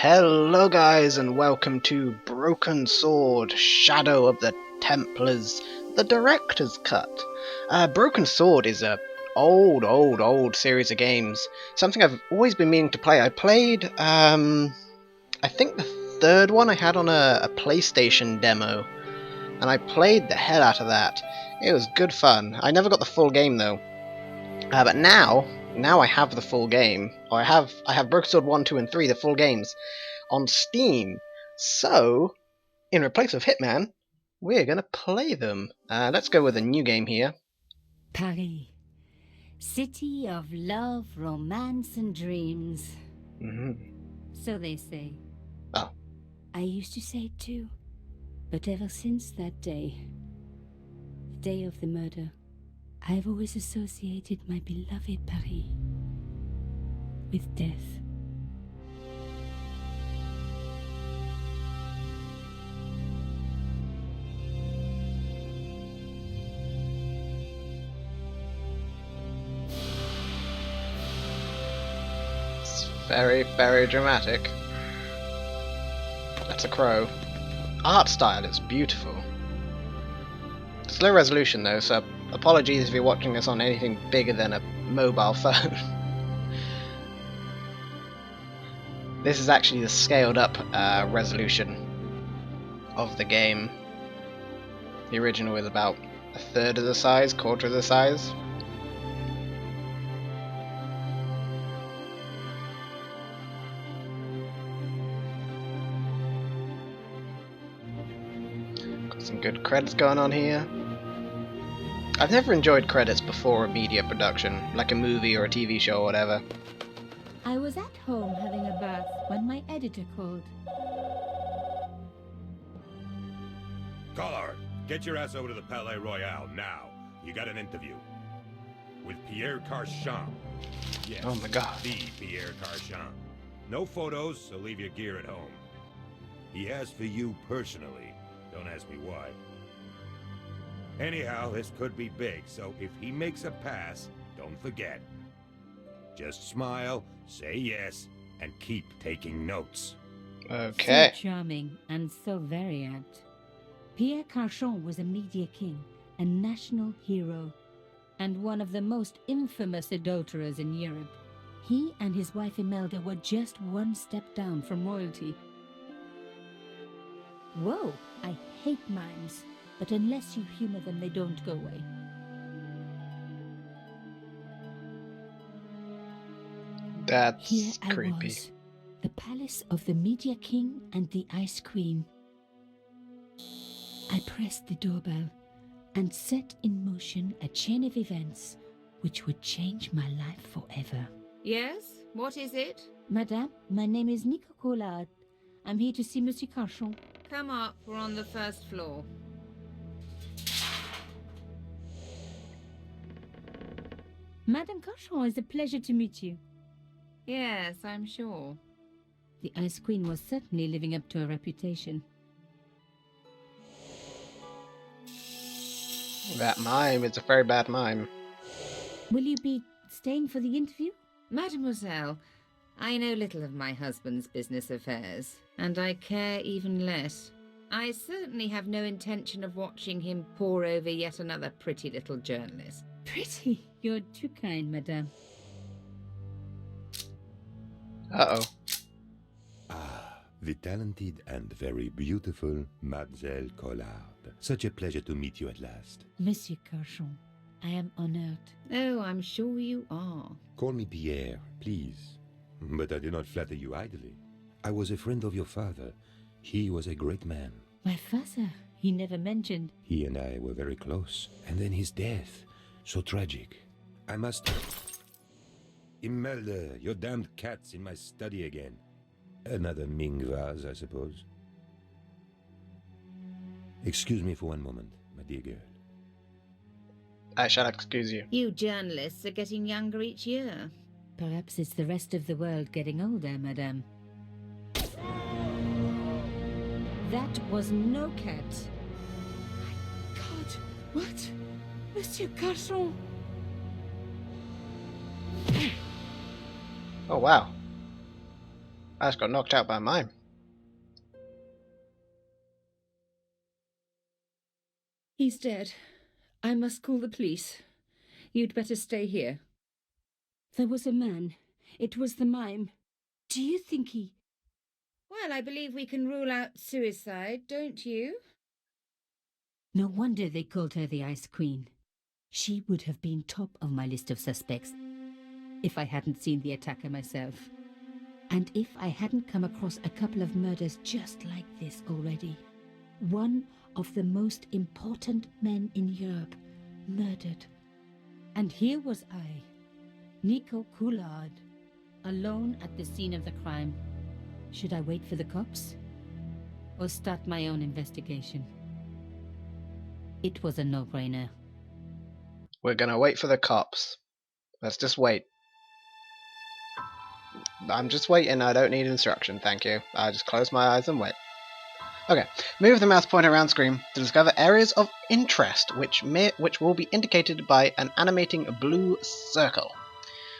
Hello guys and welcome to Broken Sword, Shadow of the Templars, the Director's Cut. Broken Sword is a old series of games. Something I've always been meaning to play. I played, I think the third one I had on a PlayStation demo, and I played the hell out of that. It was good fun. I never got the full game though. But now I have the full game. Or I have Broken Sword 1, 2, and 3, the full games, on Steam. So, in replace of Hitman, we're gonna play them. Let's go with a new game here. Paris. City of love, romance, and dreams. So they say. Oh. I used to say it too. But ever since that day, the day of the murder, I've always associated my beloved Paris with death. It's very, very dramatic. That's a crow. Art style is beautiful. It's low resolution though, so apologies if you're watching this on anything bigger than a mobile phone. This is actually the scaled up resolution of the game. The original is about a third of the size, quarter of the size. Got some good credits going on here. I've never enjoyed credits before a media production, like a movie or a TV show or whatever. I was at home having a bath when my editor called. Collard, get your ass over to the Palais Royal now. You got an interview. With Pierre Carchon. Yes, Oh my god. the Pierre Carchon. No photos, so leave your gear at home. He asked for you personally. Don't ask me why. Anyhow, this could be big, so if he makes a pass, don't forget. Just smile, say yes, and keep taking notes. Okay. So charming and so very apt. Pierre Carchon was a media king, a national hero, and one of the most infamous adulterers in Europe. He and his wife Imelda were just one step down from royalty. Whoa, I hate mimes, but unless you humor them, they don't go away. That's Here I creepy. was, the palace of the media king and the ice queen. I pressed the doorbell and set in motion a chain of events which would change my life forever. Yes? What is it? Madame, my name is Nico Collard. I'm here to see Monsieur Carchon. Come up, we're on the first floor. Madame Carchon, it's a pleasure to meet you. Yes, I'm sure. The Ice Queen was certainly living up to her reputation. That mime is a very bad mime. Will you be staying for the interview? Mademoiselle, I know little of my husband's business affairs, and I care even less. I certainly have no intention of watching him pore over yet another pretty little journalist. Pretty. You're too kind, madame. Uh-oh. Ah, the talented and very beautiful Mademoiselle Collard. Such a pleasure to meet you at last. Monsieur Carchon, I am honored. Oh, I'm sure you are. Call me Pierre, please. But I do not flatter you idly. I was a friend of your father. He was a great man. My father, he never mentioned. He and I were very close. And then his death. So tragic. I must... Imelda, your damned cat's in my study again. Another Ming vase, I suppose. Excuse me for one moment, my dear girl. I shall excuse you. You journalists are getting younger each year. Perhaps it's the rest of the world getting older, madame. That was no cat. My God, what? Monsieur Carchon! Oh wow. I just got knocked out by mine. He's dead. I must call the police. You'd better stay here. There was a man. It was the mime. Do you think he... Well, I believe we can rule out suicide, don't you? No wonder they called her the Ice Queen. She would have been top of my list of suspects if I hadn't seen the attacker myself. And if I hadn't come across a couple of murders just like this already. One of the most important men in Europe murdered. And here was I, Nico Coulard, alone at the scene of the crime. Should I wait for the cops? Or start my own investigation? It was a no-brainer. We're gonna wait for the cops. Let's just wait. I'm just waiting, I don't need instruction, thank you. I just close my eyes and wait. Okay, move the mouse pointer around screen to discover areas of interest, which will be indicated by an animating blue circle.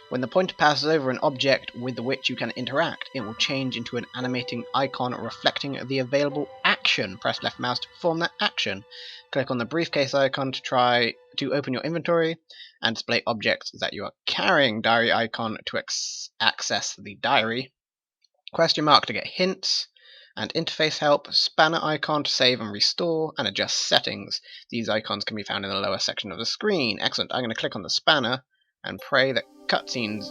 When the pointer passes over an object with which you can interact, it will change into an animating icon reflecting the available action. Press left mouse to perform that action. Click on the briefcase icon to open your inventory and display objects that you are carrying. Diary icon to access the diary. Question mark to get hints. And interface help. Spanner icon to save and restore and adjust settings. These icons can be found in the lower section of the screen. Excellent. I'm going to click on the spanner and pray that cutscenes,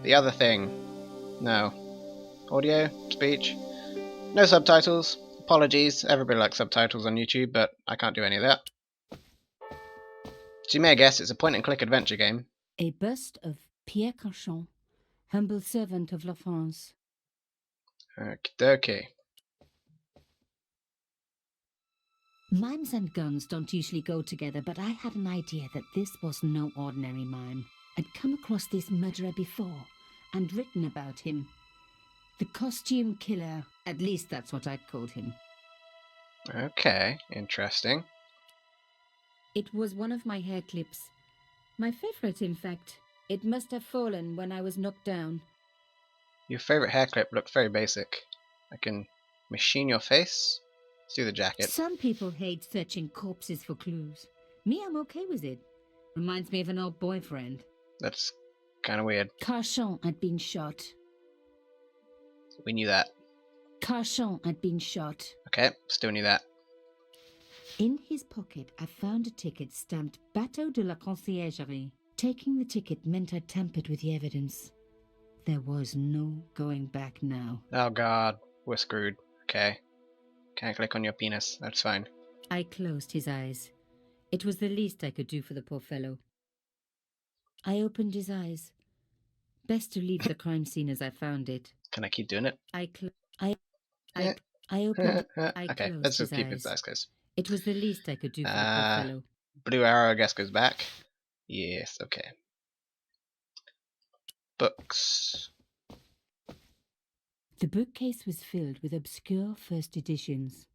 the other thing, no, audio, speech, no subtitles, apologies, everybody likes subtitles on YouTube, but I can't do any of that. So you may guess it's a point and click adventure game. A bust of Pierre Cauchon, humble servant of La France. Okay. Mimes and guns don't usually go together, but I had an idea that this was no ordinary mime. I'd come across this murderer before, and written about him. The costume killer, at least that's what I'd called him. Okay, interesting. It was one of my hair clips. My favorite, in fact. It must have fallen when I was knocked down. Your favorite hair clip looked very basic. I can machine your face. Let's do the jacket. Some people hate searching corpses for clues. Me, I'm okay with it. Reminds me of an old boyfriend. That's kind of weird. Cauchon had been shot. We knew that. Cauchon had been shot. Okay, still knew that. In his pocket, I found a ticket stamped Bateau de la Conciergerie. Taking the ticket meant I tampered with the evidence. There was no going back now. Oh god, we're screwed. Okay. Can't click on your penis, that's fine. I closed his eyes. It was the least I could do for the poor fellow. I opened his eyes. Best to leave the crime scene as I found it. Can I keep doing it? I Okay, closed let's just his keep eyes. his eyes closed. It was the least I could do for the poor fellow. Blue arrow, I guess, goes back. Yes, okay. Books. The bookcase was filled with obscure first editions.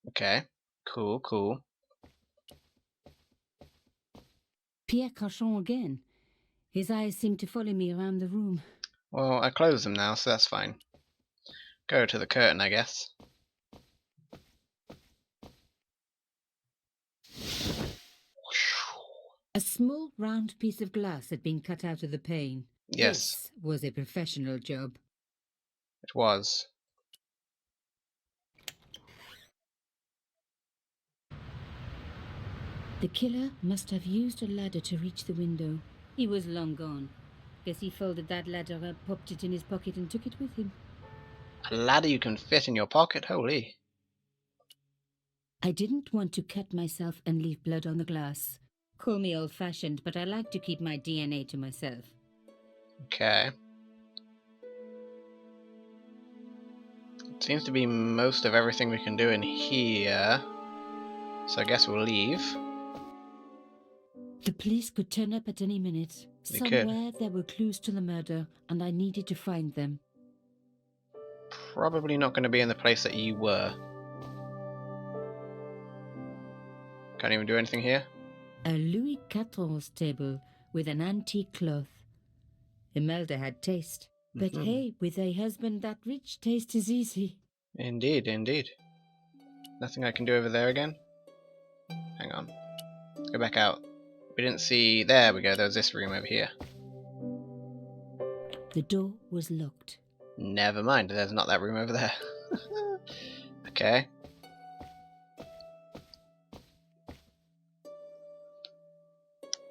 Okay, cool. Pierre Cauchon again. His eyes seemed to follow me around the room. Well, I closed them now, so that's fine. Go to the curtain, I guess. A small round piece of glass had been cut out of the pane. Yes. This was a professional job. It was. The killer must have used a ladder to reach the window. He was long gone. Guess he folded that ladder up, popped it in his pocket and took it with him. A ladder you can fit in your pocket? Holy. I didn't want to cut myself and leave blood on the glass. Call me old-fashioned, but I like to keep my DNA to myself. Okay. Seems to be most of everything we can do in here. So I guess we'll leave. The police could turn up at any minute. They could. Somewhere there were clues to the murder, and I needed to find them. Probably not going to be in the place that you were. Can't even do anything here. A Louis XIV table with an antique cloth. Imelda had taste. But Mhm. hey, with a husband that rich, taste is easy. Indeed, indeed. Nothing I can do over there again? Hang on. Go back out. We didn't see... There we go, there was this room over here. The door was locked. Never mind, there's not that room over there. Okay.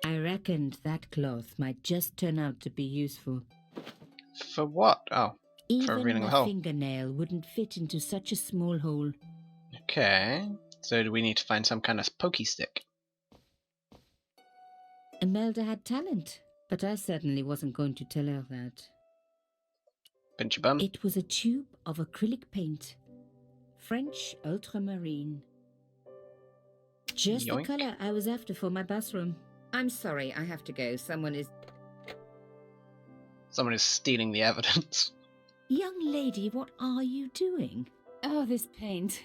I reckoned that cloth might just turn out to be useful. For what? Oh, for Even revealing a the hole. fingernail wouldn't fit into such a small hole. Okay. So do we need to find some kind of pokey stick? Imelda had talent, but I certainly wasn't going to tell her that. Pinch your bum. It was a tube of acrylic paint. French ultramarine. Just Yoink. the colour I was after for my bathroom. I'm sorry, I have to go. Someone is... Someone is stealing the evidence. Young lady, what are you doing? Oh, this paint.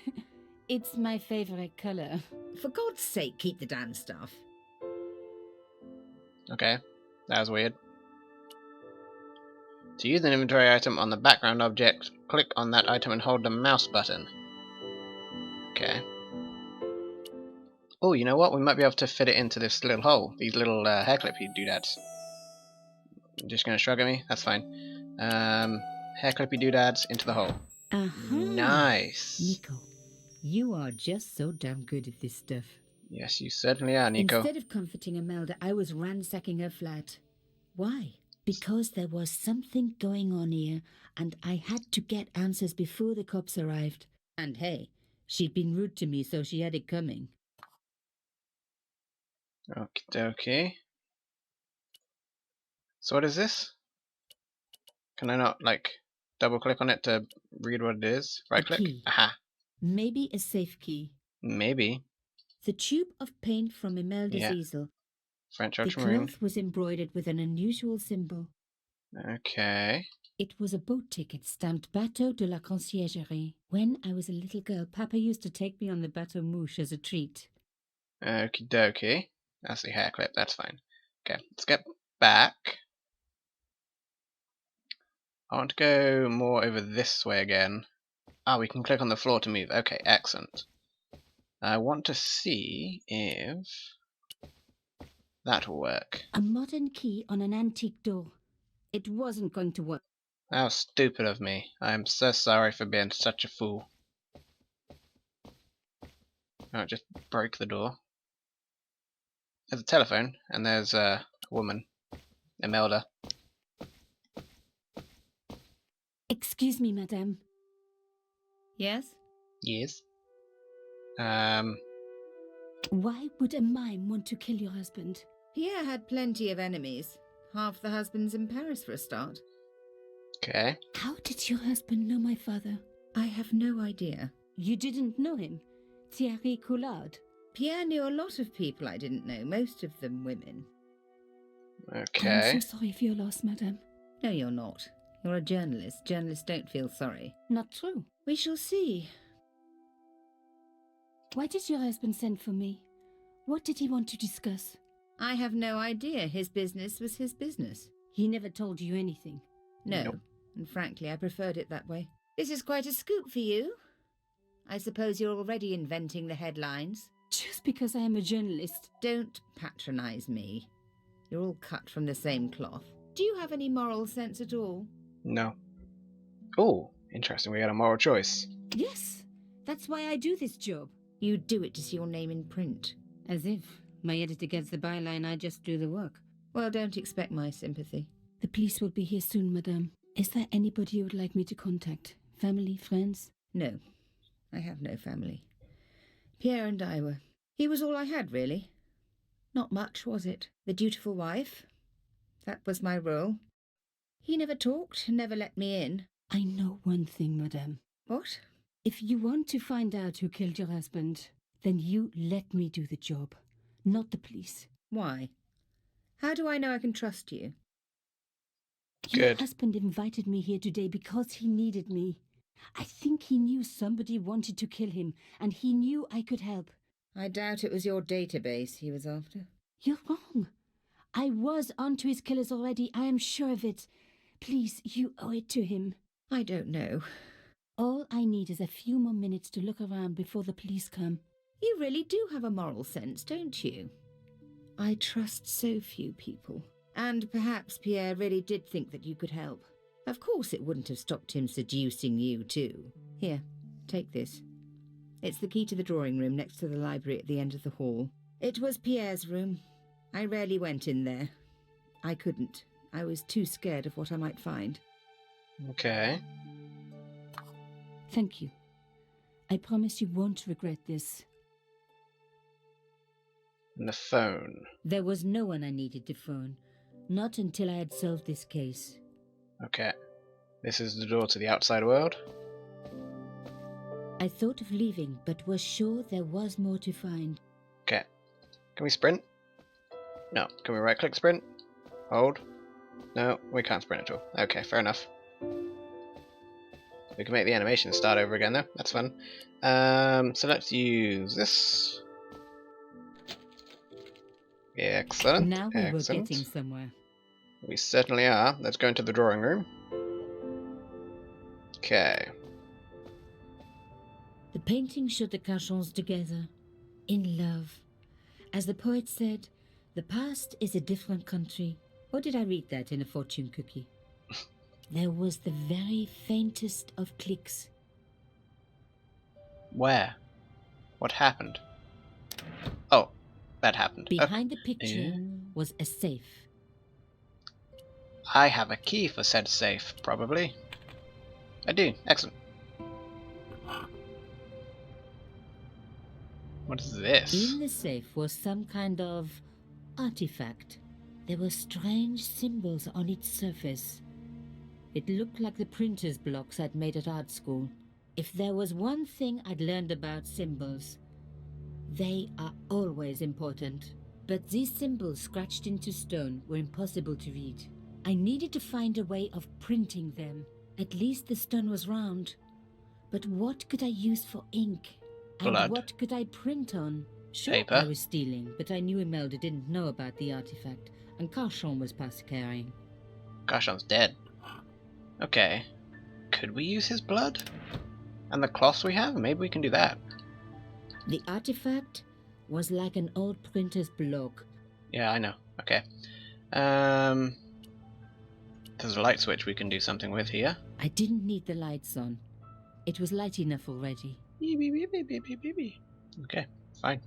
It's my favourite colour. For God's sake, keep the damn stuff. Okay, that was weird. To use an inventory item on the background object, click on that item and hold the mouse button. Okay. Oh, you know what? We might be able to fit it into this little hole. These little hair clippy doodads. You're just gonna shrug at me? That's fine. Hair clippy doodads into the hole. Aha! Nice. Nico, you are just so damn good at this stuff. Yes, you certainly are, Nico. Instead of comforting Imelda, I was ransacking her flat. Why? Because there was something going on here, and I had to get answers before the cops arrived. And hey, she'd been rude to me, so she had it coming. Okie dokie. So what is this? Can I not, like, double click on it to read what it is? Right click? key. Aha. Maybe a safe key. Maybe. The tube of paint from Imelda's Yeah. easel. French The ultramarine. cloth was embroidered with an unusual symbol. Okay. It was a boat ticket stamped Bateau de la Conciergerie. When I was a little girl, Papa used to take me on the Bateau Mouche as a treat. Okie dokie. That's the hair clip, that's fine. Okay, let's get back. I want to go more over this way again. Ah, we can click on the floor to move. Okay, excellent. I want to see if that will work. A modern key on an antique door. It wasn't going to work. How stupid of me. I am so sorry for being such a fool. Oh, just broke the door. There's a telephone, and there's a woman. Imelda. Excuse me, madame. Yes? Yes. Why would a mime want to kill your husband? Pierre had plenty of enemies. Half the husbands in Paris for a start. Okay. How did your husband know my father? I have no idea. You didn't know him? Thierry Coulard? Pierre knew a lot of people I didn't know, most of them women. Okay. I'm so sorry for your loss, madame. No, you're not. You're a journalist. Journalists don't feel sorry. Not true. We shall see. Why did your husband send for me? What did he want to discuss? I have no idea. His business was his business. He never told you anything. No, Nope. and frankly, I preferred it that way. This is quite a scoop for you. I suppose you're already inventing the headlines. Just because I am a journalist. Don't patronize me. You're all cut from the same cloth. Do you have any moral sense at all? No. Oh, interesting. We got a moral choice. Yes, that's why I do this job. You do it to see your name in print. As if. My editor gets the byline, I just do the work. Well, don't expect my sympathy. The police will be here soon, madame. Is there anybody you would like me to contact? Family, friends? No, I have no family. Pierre and I were... He was all I had, really. Not much, was it? The dutiful wife. That was my role. He never talked, never let me in. I know one thing, madame. What? If you want to find out who killed your husband, then you let me do the job, not the police. Why? How do I know I can trust you? Your Good. husband invited me here today because he needed me. I think he knew somebody wanted to kill him, and he knew I could help. I doubt it was your database he was after. You're wrong. I was onto his killers already, I am sure of it. Please, you owe it to him. I don't know. All I need is a few more minutes to look around before the police come. You really do have a moral sense, don't you? I trust so few people. And perhaps Pierre really did think that you could help. Of course it wouldn't have stopped him seducing you too. Here, take this. It's the key to the drawing room next to the library at the end of the hall. It was Pierre's room. I rarely went in there. I couldn't. I was too scared of what I might find. Okay. Thank you. I promise you won't regret this. And the phone. There was no one I needed to phone. Not until I had solved this case. Okay. This is the door to the outside world. I thought of leaving, but was sure there was more to find. Okay. Can we sprint? No. Can we right click sprint? Hold? No, we can't sprint at all. Okay, fair enough. We can make the animation start over again though. That's fun. So let's use this. Excellent. Now we were Excellent. getting somewhere. We certainly are. Let's go into the drawing room. Okay. The painting showed the Cachons together, in love. As the poet said, the past is a different country. Or did I read that in a fortune cookie? There was the very faintest of clicks. Where? What happened? Oh, that happened. Behind the picture was a safe. I have a key for said safe, probably. I do. Excellent. What is this? In the safe was some kind of artifact. There were strange symbols on its surface. It looked like the printer's blocks I'd made at art school. If there was one thing I'd learned about symbols, they are always important. But these symbols scratched into stone were impossible to read. I needed to find a way of printing them. At least the stone was round. But what could I use for ink? And Blood. what could I print on? Sure, Paper. I was stealing, but I knew Imelda didn't know about the artifact, and Carchon was past carrying. Garchon's dead. Okay. Could we use his blood? And the cloths we have? Maybe we can do that. The artifact was like an old printer's block. Yeah, I know. Okay. There's a light switch we can do something with here. I didn't need the lights on. It was light enough already. Beep, beep, beep, beep, beep, beep, beep. Okay, fine.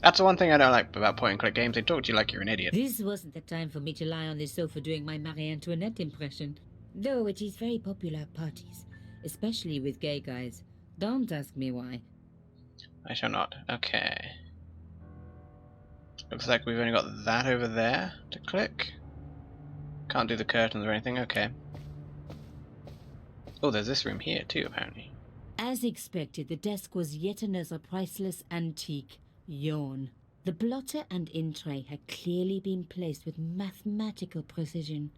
That's the one thing I don't like about point-and-click games. They talk to you like you're an idiot. This wasn't the time for me to lie on the sofa doing my Marie Antoinette impression. Though it is very popular at parties, especially with gay guys. Don't ask me why. I shall not. Okay. Looks like we've only got that over there to click. Can't do the curtains or anything. Okay. Oh, there's this room here too, apparently. As expected, the desk was yet another priceless antique. Yawn. The blotter and in tray had clearly been placed with mathematical precision.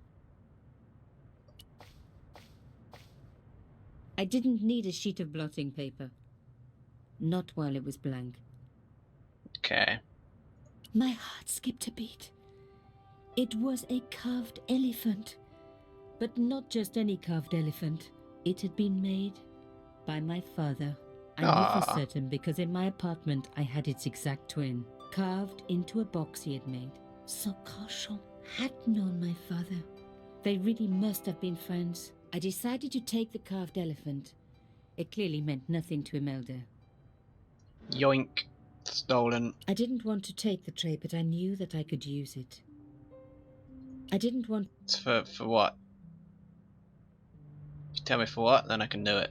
I didn't need a sheet of blotting paper. Not while it was blank. Okay. My heart skipped a beat. It was a carved elephant. But not just any carved elephant. It had been made by my father. I knew for certain because in my apartment I had its exact twin, carved into a box he had made. So Carchon had known my father. They really must have been friends. I decided to take the carved elephant. It clearly meant nothing to Imelda. Yoink. Stolen. I didn't want to take the tray, but I knew that I could use it. I didn't want... It's for what? If you tell me for what, then I can do it.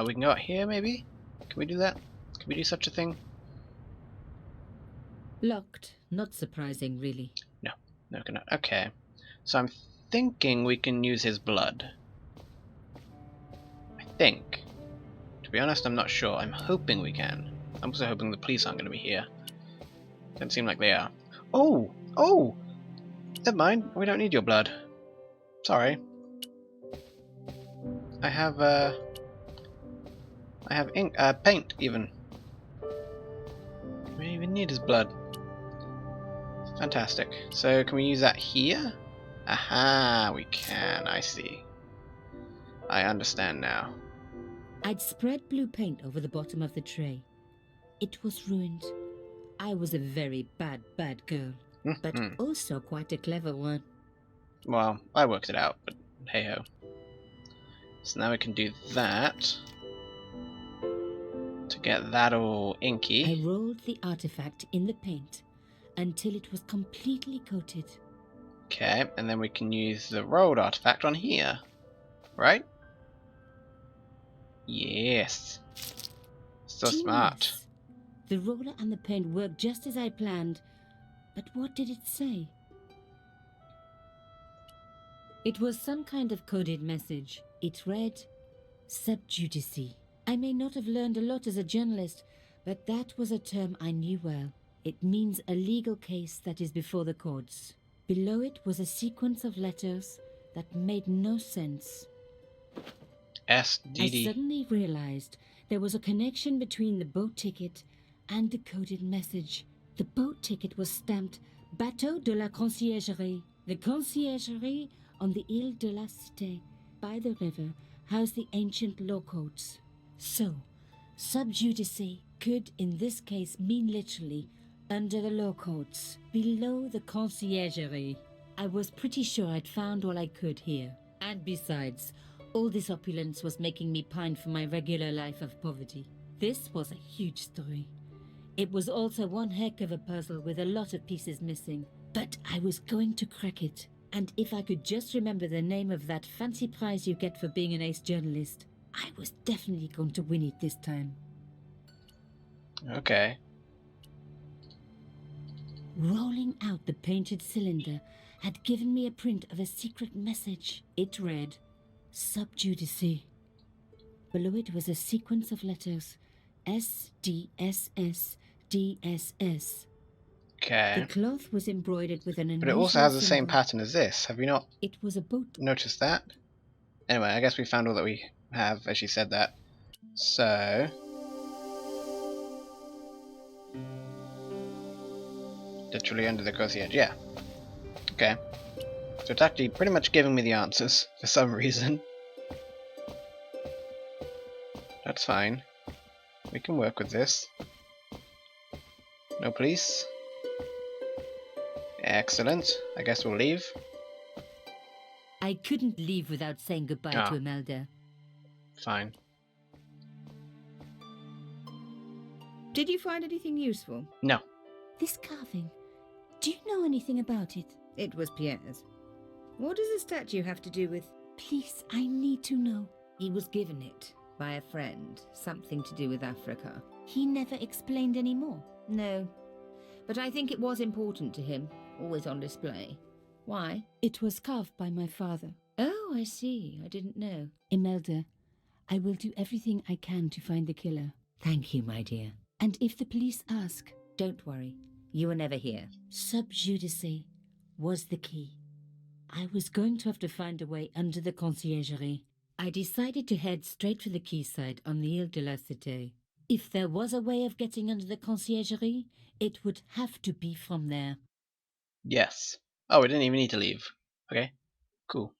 We can go out here, maybe? Can we do that? Can we do such a thing? Locked. Not surprising, really. No, cannot. Okay. So I'm thinking we can use his blood. I think. To be honest, I'm not sure. I'm hoping we can. I'm also hoping the police aren't going to be here. Doesn't seem like they are. Oh! Oh! Never mind. We don't need your blood. Sorry. I have ink, paint even. We don't even need his blood. Fantastic. So can we use that here? Aha, we can. I see. I understand now. I'd spread blue paint over the bottom of the tray. It was ruined. I was a very bad girl, but also quite a clever one. Well, I worked it out, but hey ho. So now we can do that to get that all inky. I rolled the artifact in the paint until it was completely coated. Okay, and then we can use the rolled artifact on here, right? Yes. So Genius. smart. The roller and the paint worked just as I planned, but what did it say? It was some kind of coded message. It read, subjudice. I may not have learned a lot as a journalist, but that was a term I knew well. It means a legal case that is before the courts. Below it was a sequence of letters that made no sense. SDD. I suddenly realized there was a connection between the boat ticket and the coded message. The boat ticket was stamped Bateau de la Conciergerie. The Conciergerie on the Ile de la Cité, by the river, housed the ancient law courts. So, subjudice could in this case mean literally under the law courts, below the Conciergerie. I was pretty sure I'd found all I could here. And besides, all this opulence was making me pine for my regular life of poverty. This was a huge story. It was also one heck of a puzzle with a lot of pieces missing. But I was going to crack it. And if I could just remember the name of that fancy prize you get for being an ace journalist, I was definitely going to win it this time. Okay. Rolling out the painted cylinder had given me a print of a secret message. It read, subjudice. Below it was a sequence of letters, S, D, S, S, D, S, S. Okay. The cloth was embroidered with an unusual But it also has the same symbol. pattern as this. Have you not It was a boat. noticed that? Anyway, I guess we found all that we have as she said that. So... literally under the concierge, yeah. Okay. So it's actually pretty much giving me the answers for some reason. That's fine. We can work with this. No police. Excellent. I guess we'll leave. I couldn't leave without saying goodbye Ah. to Imelda. Fine. Did you find anything useful? No. This carving, do you know anything about it? It was Pierre's. What does the statue have to do with... Please, I need to know. He was given it by a friend. Something to do with Africa. He never explained any more. No. But I think it was important to him. Always on display. Why? It was carved by my father. Oh, I see. I didn't know. Imelda, I will do everything I can to find the killer. Thank you, my dear. And if the police ask, Don't worry. You were never here. subjudice was the key. I was going to have to find a way under the conciergerie. I decided to head straight for the quayside on the Ile de la Cité. If there was a way of getting under the conciergerie, it would have to be from there. Yes. Oh, we didn't even need to leave. Okay. Cool.